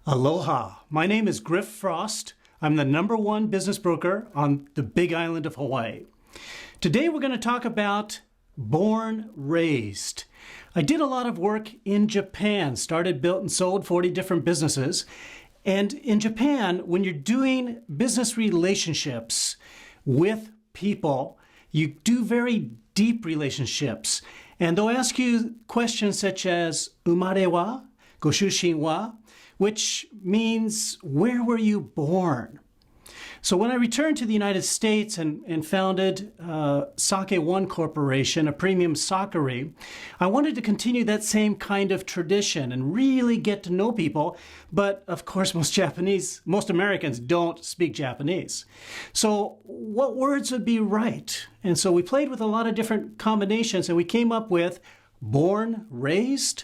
Aloha. My name is Griff Frost. I'm the #1 business broker on the Big Island of Hawaii. Today we're going to talk about born raised. I did a lot of work in Japan, started, built, and sold 40 different businesses. And in Japan, when you're doing business relationships with people, you do very deep relationships. And they'll ask you questions such as umare wa, goshushin wa, which means where were you born? So when I returned to the United States and founded Sake One Corporation, a premium sakery, I wanted to continue that same kind of tradition and really get to know people. But of course, most Americans don't speak Japanese. So what words would be right? And so we played with a lot of different combinations and we came up with born raised.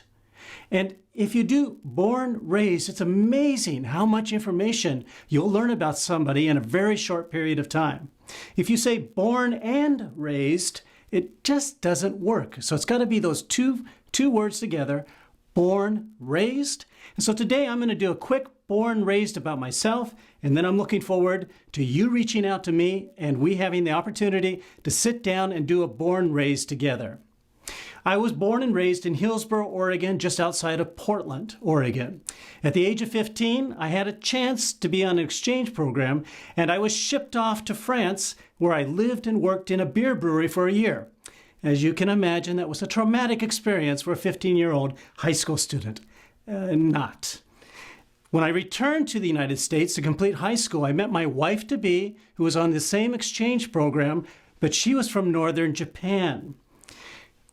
And if you do born raised, it's amazing how much information you'll learn about somebody in a very short period of time. If you say born and raised, it just doesn't work. So it's got to be those two words together, born raised. And so today I'm going to do a quick born raised about myself, and then I'm looking forward to you reaching out to me and we having the opportunity to sit down and do a born raised together. I was born and raised in Hillsboro, Oregon, just outside of Portland, Oregon. At the age of 15, I had a chance to be on an exchange program, and I was shipped off to France, where I lived and worked in a beer brewery for a year. As you can imagine, that was a traumatic experience for a 15-year-old high school student. Not. When I returned to the United States to complete high school, I met my wife-to-be, who was on the same exchange program, but she was from northern Japan.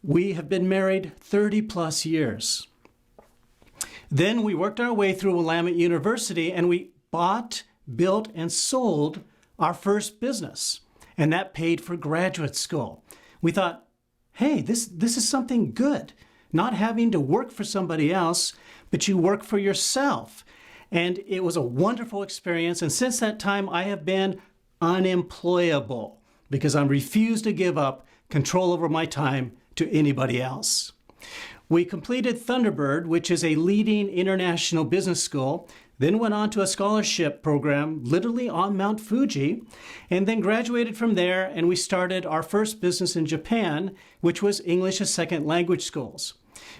We have been married 30 plus years. Then we worked our way through Willamette University and we bought, built, and sold our first business. And that paid for graduate school. We thought, hey, this is something good. Not having to work for somebody else, but you work for yourself. And it was a wonderful experience. And since that time, I have been unemployable because I refused to give up control over my time to anybody else. We completed Thunderbird, which is a leading international business school, then went on to a scholarship program literally on Mount Fuji, and then graduated from there, and we started our first business in Japan, which was English as Second Language schools.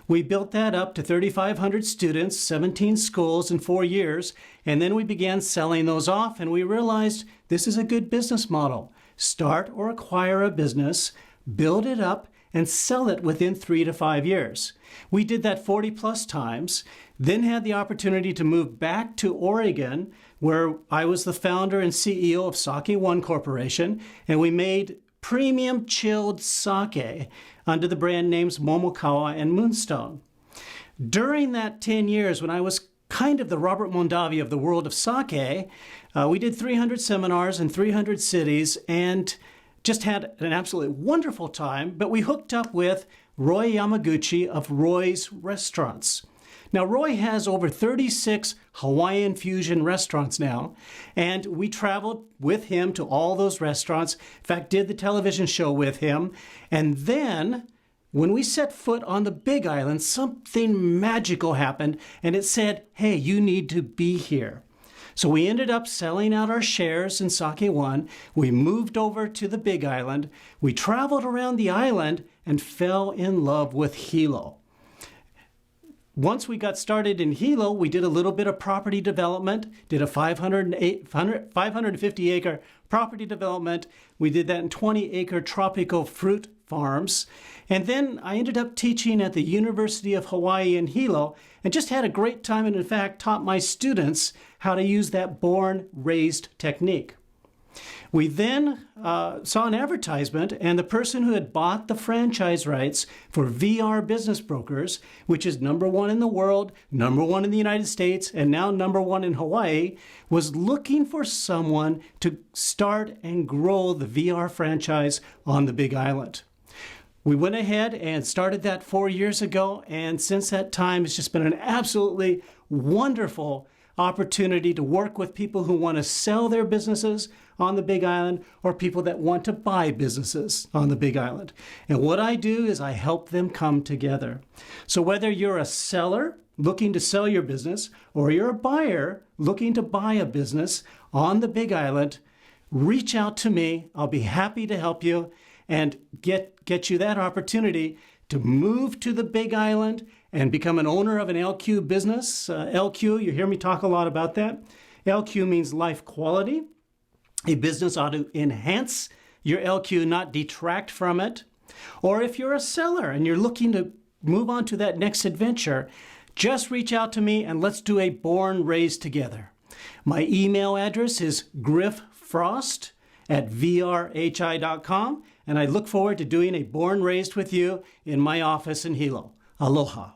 We built that up to 3,500 students, 17 schools in 4 years, and then we began selling those off, and we realized this is a good business model. Start or acquire a business, build it up, and sell it within 3 to 5 years. We did that 40 plus times, then had the opportunity to move back to Oregon, where I was the founder and CEO of Sake One Corporation, and we made premium chilled sake under the brand names Momokawa and Moonstone. During that 10 years, when I was kind of the Robert Mondavi of the world of sake, we did 300 seminars in 300 cities, and just had an absolutely wonderful time, but we hooked up with Roy Yamaguchi of Roy's Restaurants. Now, Roy has over 36 Hawaiian fusion restaurants now, and we traveled with him to all those restaurants. In fact, did the television show with him. And then, when we set foot on the Big Island, something magical happened, and it said, hey, you need to be here. So we ended up selling out our shares in Sake One. We moved over to the Big Island. We traveled around the island and fell in love with Hilo. Once we got started in Hilo, we did a little bit of property development, did a 550-acre property development. We did that in 20-acre tropical fruit farms. And then I ended up teaching at the University of Hawaii in Hilo and just had a great time, and in fact taught my students how to use that born raised technique. We then saw an advertisement, and the person who had bought the franchise rights for VR Business Brokers, which is #1 in the world, #1 in the United States, and now #1 in Hawaii, was looking for someone to start and grow the VR franchise on the Big Island. We went ahead and started that 4 years ago, and since that time, it's just been an absolutely wonderful opportunity to work with people who want to sell their businesses on the Big Island or people that want to buy businesses on the Big Island. And what I do is I help them come together. So whether you're a seller looking to sell your business, or you're a buyer looking to buy a business on the Big Island, reach out to me. I'll be happy to help you and get you that opportunity to move to the Big Island and become an owner of an LQ business. LQ, you hear me talk a lot about that. LQ means life quality. A business ought to enhance your LQ, not detract from it. Or if you're a seller and you're looking to move on to that next adventure, just reach out to me and let's do a Born Raised together. My email address is griffrost@vrhi.com, and I look forward to doing a Born Raised with you in my office in Hilo. Aloha.